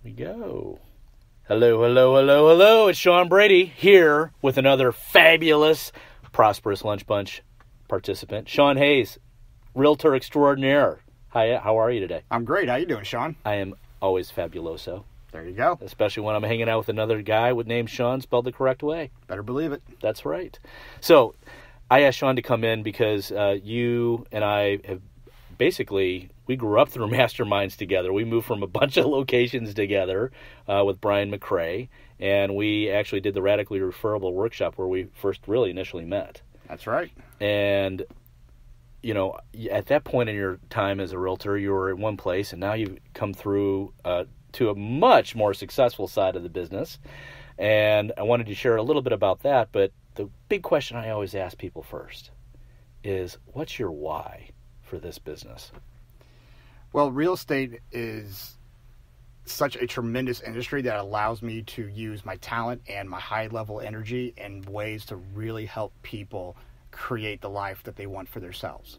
We go. Hello, hello, hello, hello. It's Sean Brady here with another fabulous Prosperous Lunch Bunch participant, Sean Hayes, Realtor Extraordinaire. Hi, how are you today? I'm great. How you doing, Sean? I am always fabuloso. There you go. Especially when I'm hanging out with another guy with name Sean spelled the correct way. Better believe it. That's right. So I asked Sean to come in because you and I have basically, we grew up through masterminds together. We moved from a bunch of locations together with Brian McCrae, and we actually did the Radically Referable workshop where we first really initially met. That's right. And, you know, at that point in your time as a realtor, you were in one place, and now you've come through to a much more successful side of the business. And I wanted to share a little bit about that, but the big question I always ask people first is, what's your why for this business? Well, real estate is such a tremendous industry that allows me to use my talent and my high-level energy in ways to really help people create the life that they want for themselves.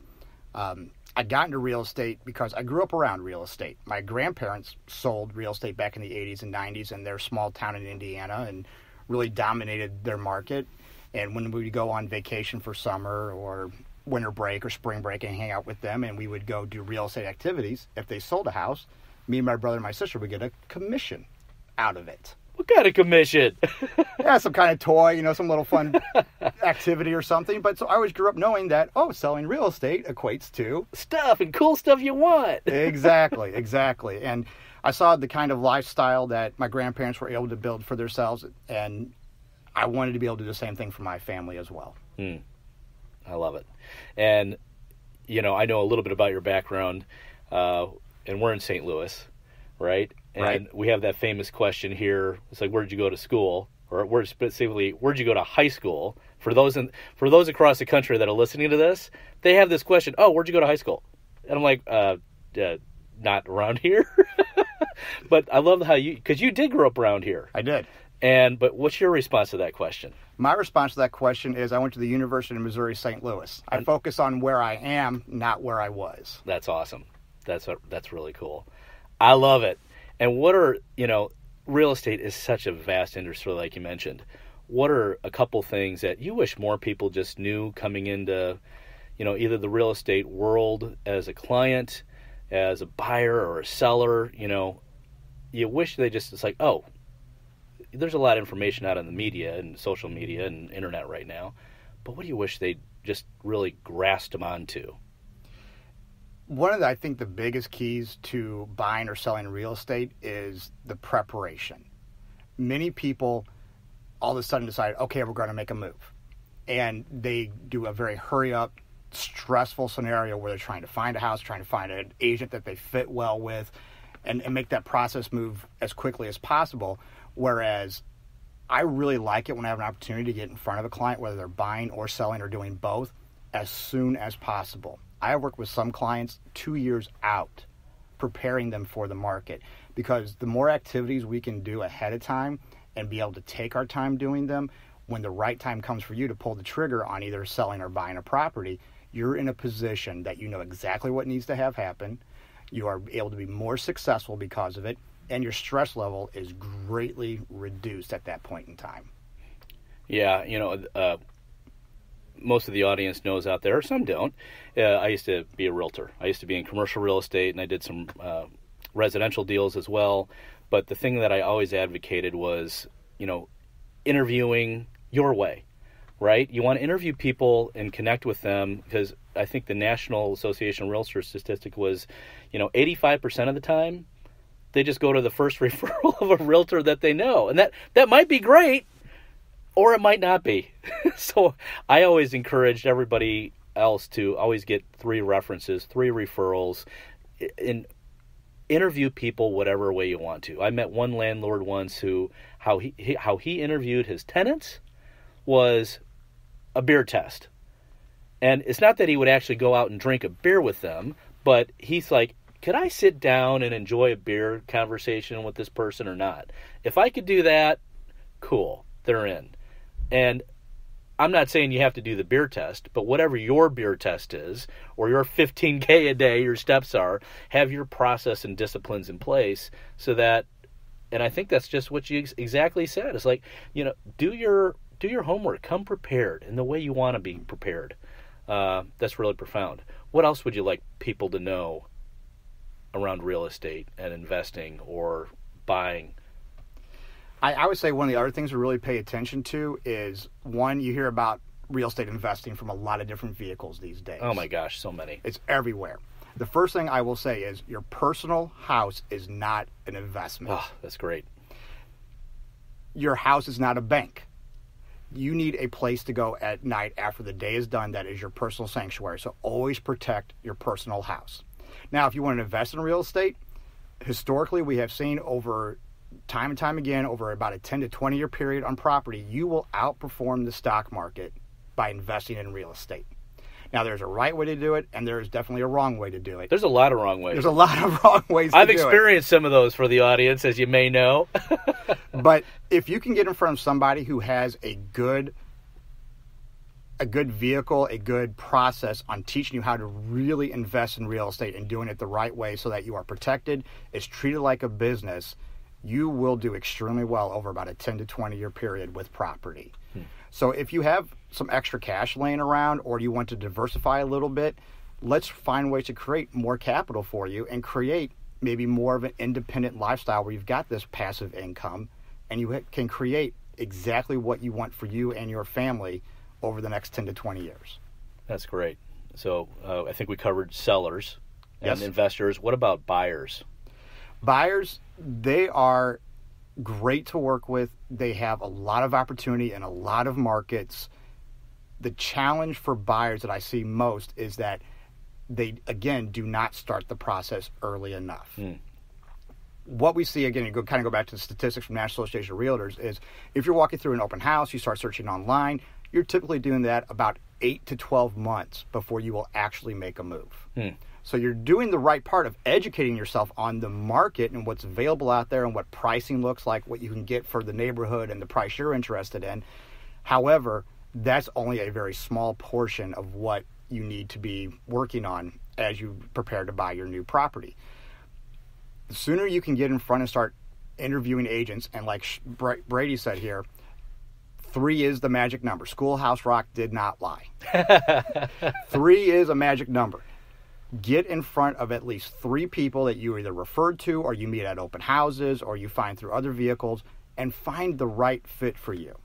I got into real estate because I grew up around real estate. My grandparents sold real estate back in the 80s and 90s in their small town in Indiana and really dominated their market. And when we would go on vacation for summer or winter break or spring break and hang out with them, and we would go do real estate activities, if they sold a house, me and my brother and my sister would get a commission out of it. What kind of commission? Yeah, some kind of toy, you know, some little fun activity or something. But so I always grew up knowing that, selling real estate equates to stuff and cool stuff you want. Exactly. And I saw the kind of lifestyle that my grandparents were able to build for themselves, and I wanted to be able to do the same thing for my family as well. I love it. And, you know, I know a little bit about your background, and we're in St. Louis, right? And we have that famous question here. It's like, where'd you go to school? Or where'd you go to high school? For those across the country that are listening to this, they have this question, where'd you go to high school? And I'm like, not around here. But I love how because you did grow up around here. I did. But what's your response to that question? My response to that question is I went to the University of Missouri St. Louis. I focus on where I am, not where I was. That's awesome. That's really cool. I love it. And real estate is such a vast industry, like you mentioned. What are a couple things that you wish more people just knew coming into, either the real estate world as a client, as a buyer or a seller? You wish it's like, there's a lot of information out in the media and social media and internet right now, but what do you wish they just really grasped them onto? One of I think the biggest keys to buying or selling real estate is the preparation. Many people all of a sudden decide, okay, we're going to make a move. And they do a very hurry up, stressful scenario where they're trying to find a house, trying to find an agent that they fit well with, and make that process move as quickly as possible. Whereas I really like it when I have an opportunity to get in front of a client, whether they're buying or selling or doing both, as soon as possible. I have worked with some clients 2 years out, preparing them for the market, because the more activities we can do ahead of time and be able to take our time doing them, when the right time comes for you to pull the trigger on either selling or buying a property, you're in a position that you know exactly what needs to have happen. You are able to be more successful because of it, and your stress level is greatly reduced at that point in time. Yeah, most of the audience knows out there, some don't. I used to be a realtor. I used to be in commercial real estate, and I did some residential deals as well. But the thing that I always advocated was, interviewing your way, right? You want to interview people and connect with them, because I think the National Association of Realtors statistic was, 85% of the time, they just go to the first referral of a realtor that they know. And that might be great, or it might not be. So I always encouraged everybody else to always get 3 references, 3 referrals, and interview people whatever way you want to. I met one landlord once how he interviewed his tenants was a beer test. And it's not that he would actually go out and drink a beer with them, but he's like, could I sit down and enjoy a beer conversation with this person or not? If I could do that, cool, they're in. And I'm not saying you have to do the beer test, but whatever your beer test is, or your 15K a day, your steps are, have your process and disciplines in place so that And I think that's just what you exactly said. It's like, do your homework. Come prepared in the way you want to be prepared. That's really profound. What else would you like people to know around real estate and investing or buying? I would say one of the other things to really pay attention to is, one, you hear about real estate investing from a lot of different vehicles these days. Oh my gosh, so many. It's everywhere. The first thing I will say is your personal house is not an investment. Oh, that's great. Your house is not a bank. You need a place to go at night after the day is done that is your personal sanctuary. So always protect your personal house. Now, if you want to invest in real estate, historically we have seen over time and time again, over about a 10 to 20 year period on property, you will outperform the stock market by investing in real estate. Now, there's a right way to do it, and there's definitely a wrong way to do it. There's a lot of wrong ways. There's a lot of wrong ways to do it. I've experienced some of those for the audience, as you may know. But if you can get in front of somebody who has a good vehicle, a good process on teaching you how to really invest in real estate and doing it the right way so that you are protected, is treated like a business, you will do extremely well over about a 10 to 20 year period with property. So if you have some extra cash laying around or you want to diversify a little bit, let's find ways to create more capital for you and create maybe more of an independent lifestyle where you've got this passive income and you can create exactly what you want for you and your family over the next 10 to 20 years. That's great. So I think we covered sellers and Yes. investors. What about buyers? Buyers, they are great to work with. They have a lot of opportunity in a lot of markets. The challenge for buyers that I see most is that they, again, do not start the process early enough. What we see, again, you kind of go back to the statistics from National Association of Realtors, is if you're walking through an open house, you start searching online, you're typically doing that about 8 to 12 months before you will actually make a move. So you're doing the right part of educating yourself on the market and what's available out there and what pricing looks like, what you can get for the neighborhood and the price you're interested in. However, that's only a very small portion of what you need to be working on as you prepare to buy your new property. The sooner you can get in front and start interviewing agents, and like Brady said here, 3 is the magic number. Schoolhouse Rock did not lie. 3 is a magic number. Get in front of at least 3 people that you either referred to or you meet at open houses or you find through other vehicles, and find the right fit for you.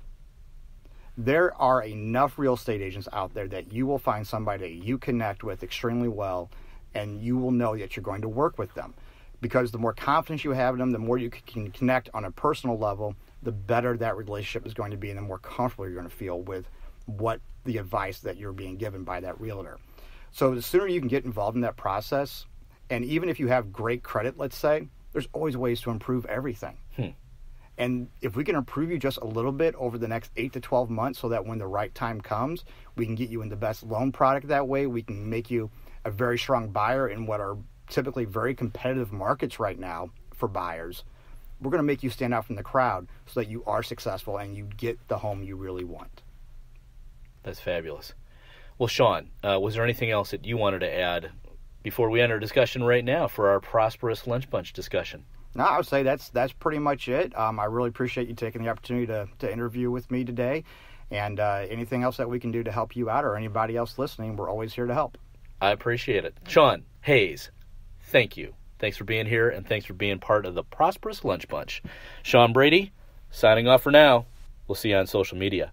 There are enough real estate agents out there that you will find somebody you connect with extremely well, and you will know that you're going to work with them. Because the more confidence you have in them, the more you can connect on a personal level, the better that relationship is going to be, and the more comfortable you're going to feel with what the advice that you're being given by that realtor. So the sooner you can get involved in that process, and even if you have great credit, let's say, there's always ways to improve everything. And if we can improve you just a little bit over the next 8 to 12 months so that when the right time comes, we can get you in the best loan product that way, we can make you a very strong buyer in what are typically very competitive markets right now for buyers, we're going to make you stand out from the crowd so that you are successful and you get the home you really want. That's fabulous. Well, Sean, was there anything else that you wanted to add before we enter discussion right now for our prosperous lunch bunch discussion? No, I would say that's pretty much it. I really appreciate you taking the opportunity to interview with me today. And anything else that we can do to help you out or anybody else listening, we're always here to help. I appreciate it. Sean Hayes, thank you. Thanks for being here, and thanks for being part of the Prosperous Lunch Bunch. Sean Brady, signing off for now. We'll see you on social media.